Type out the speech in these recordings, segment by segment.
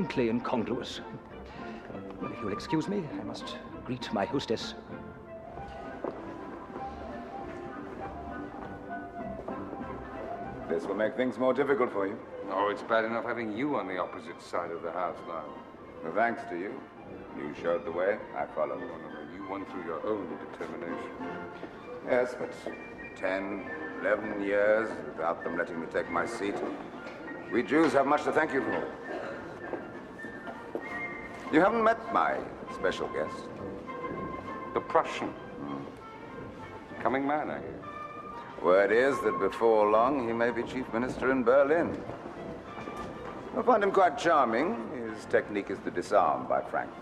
Simply incongruous. Well, if you'll excuse me, I must greet my hostess. This will make things more difficult for you. Oh, it's bad enough having you on the opposite side of the house now. Well, thanks to you. You showed the way, I followed. No, you won through your own determination. Yes, but 10, 11 years without them letting me take my seat. We Jews have much to thank you for. You haven't met my special guest. The Prussian. Coming man, I hear. Word is that before long he may be chief minister in Berlin. You'll find him quite charming. His technique is to disarm by frankness.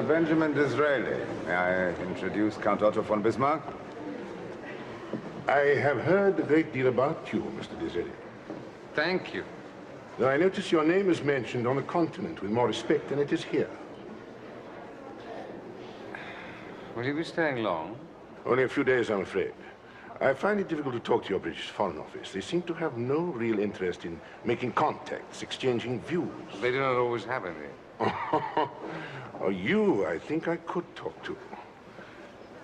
Benjamin Disraeli. May I introduce Count Otto von Bismarck? I have heard a great deal about you, Mr. Disraeli. Thank you. Though I notice your name is mentioned on the continent with more respect than it is here. Will you be staying long? Only a few days, I'm afraid. I find it difficult to talk to your British Foreign Office. They seem to have no real interest in making contacts, exchanging views. They do not always have any. Oh, you, I think I could talk to.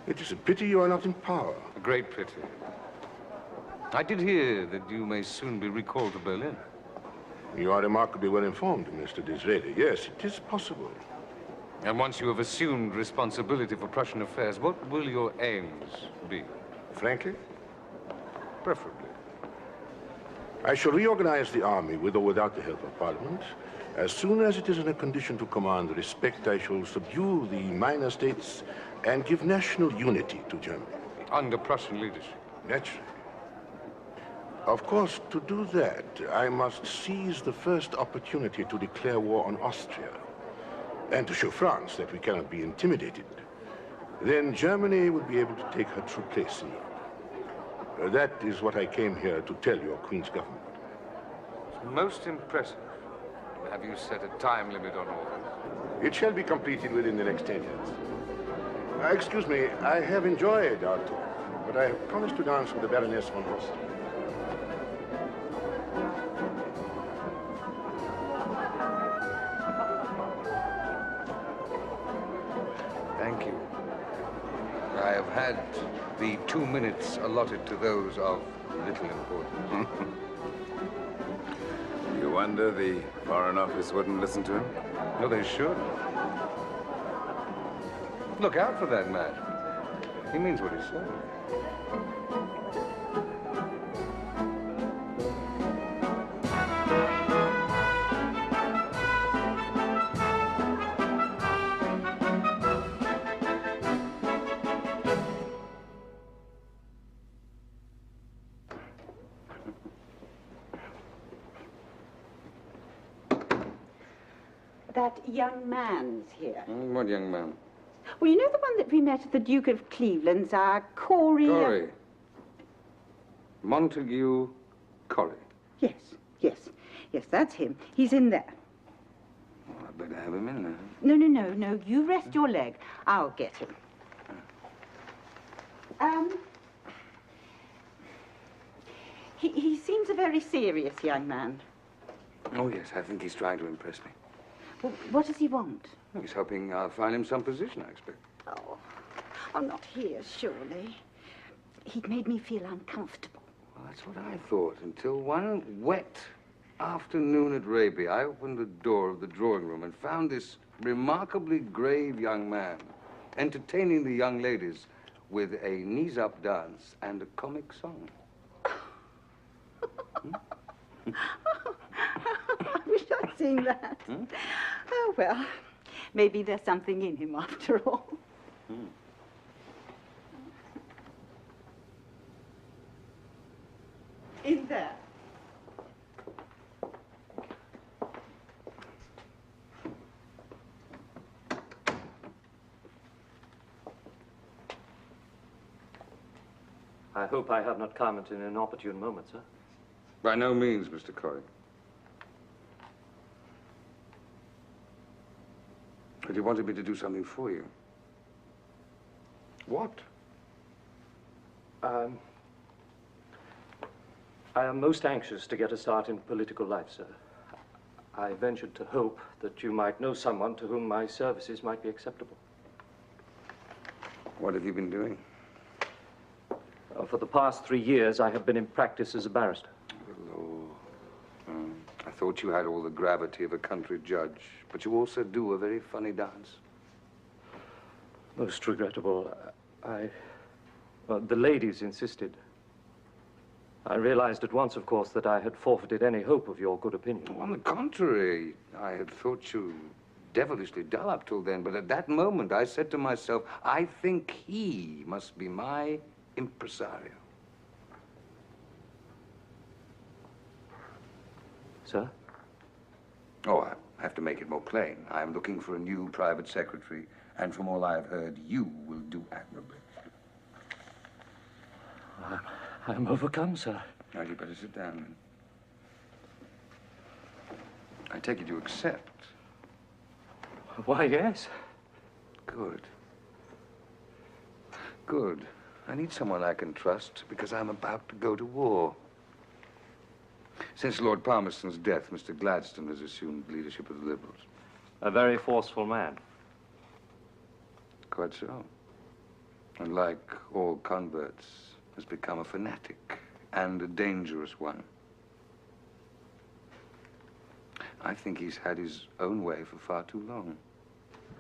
It is a pity you are not in power. A great pity. I did hear that you may soon be recalled to Berlin. You are remarkably well informed, Mr. Disraeli. Yes, it is possible. And once you have assumed responsibility for Prussian affairs, what will your aims be? Frankly? Preferably. I shall reorganize the army with or without the help of Parliament. As soon as it is in a condition to command respect, I shall subdue the minor states and give national unity to Germany. Under Prussian leadership? Naturally. Of course, to do that, I must seize the first opportunity to declare war on Austria and to show France that we cannot be intimidated. Then Germany will be able to take her true place in Europe. That is what I came here to tell your Queen's government. It's most impressive. Have you set a time limit on all this? It shall be completed within the next 10 years. Excuse me, I have enjoyed our talk, but I have promised to dance with the Baroness von Rossum. Thank you. I have had the 2 minutes allotted to those of little importance. You wonder the Foreign Office wouldn't listen to him? No, they should. Look out for that man. He means what he says. That young man's here. What young man? Well, you know the one that we met at the Duke of Cleveland's, Corey... Corey. Montague Corey. Yes, yes, yes, that's him. He's in there. Well, I better have him in there. No, you rest your leg. I'll get him. He seems a very serious young man. Oh, yes, I think he's trying to impress me. Well, what does he want? He's hoping I'll find him some position, I expect. Oh, not here, surely. He'd made me feel uncomfortable. Well, that's what I thought, until one wet afternoon at Raby, I opened the door of the drawing room and found this remarkably grave young man entertaining the young ladies with a knees-up dance and a comic song. I wish I'd seen that. Oh, well, maybe there's something in him after all. In there. I I hope I have not come at an inopportune moment, sir. By no means, Mr. Corrie. But you wanted me to do something for you. What? I am most anxious to get a start in political life, sir. I ventured to hope that you might know someone to whom my services might be acceptable. What have you been doing? For the past 3 years, I have been in practice as a barrister. Hello. I thought you had all the gravity of a country judge, but you also do a very funny dance. Most regrettable. The ladies insisted. I realized at once, of course, that I had forfeited any hope of your good opinion. On the contrary, I had thought you devilishly dull up till then, but at that moment I said to myself, I think he must be my impresario. Sir? Oh, I have to make it more plain. I am looking for a new private secretary, and from all I've heard, you will do admirably. I'm overcome, sir. Now, you better sit down, then. I take it you accept. Why, yes. Good. Good. I need someone I can trust because I'm about to go to war. Since Lord Palmerston's death, Mr. Gladstone has assumed leadership of the Liberals. A very forceful man. Quite so. And like all converts, has become a fanatic and a dangerous one. I think he's had his own way for far too long.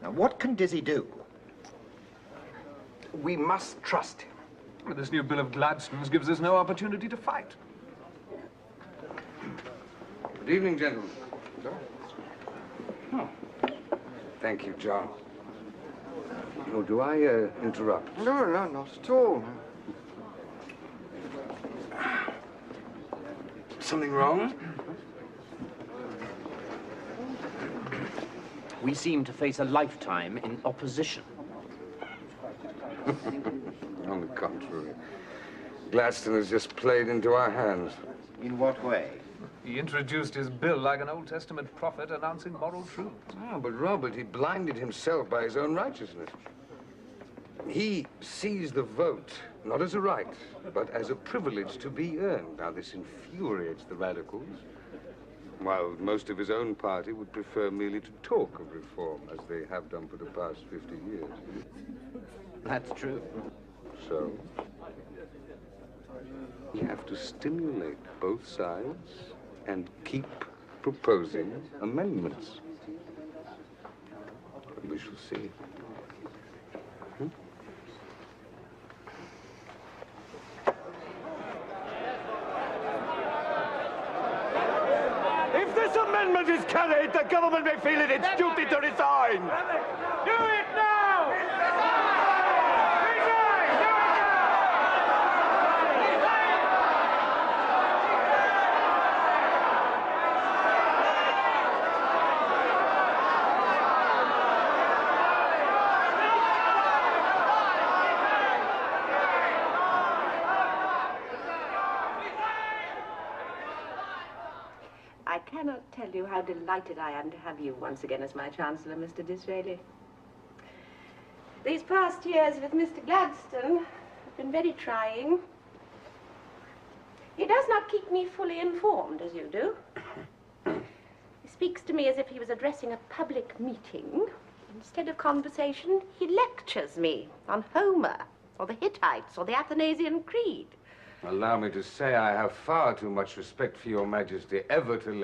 Now, what can Dizzy do? We must trust him. Well, this new bill of Gladstone's gives us no opportunity to fight. Good evening, gentlemen. Oh. Thank you, John. Oh, do I interrupt? No, not at all. Something wrong? We seem to face a lifetime in opposition. On the contrary. Gladstone has just played into our hands. In what way? He introduced his bill like an Old Testament prophet announcing moral truth. Oh, but Robert, he blinded himself by his own righteousness. He sees the vote not as a right, but as a privilege to be earned. Now, this infuriates the radicals, while most of his own party would prefer merely to talk of reform, as they have done for the past 50 years. That's true. So, you have to stimulate both sides and keep proposing amendments. We shall see. If this amendment is carried, the government may feel it its duty to resign. Do it now! Resign! Do it I cannot tell you how delighted I am to have you once again as my Chancellor, Mr. Disraeli. These past years with Mr. Gladstone have been very trying. He does not keep me fully informed, as you do. He speaks to me as if he was addressing a public meeting. Instead of conversation, he lectures me on Homer, or the Hittites, or the Athanasian Creed. Allow me to say I have far too much respect for your Majesty ever to lecture.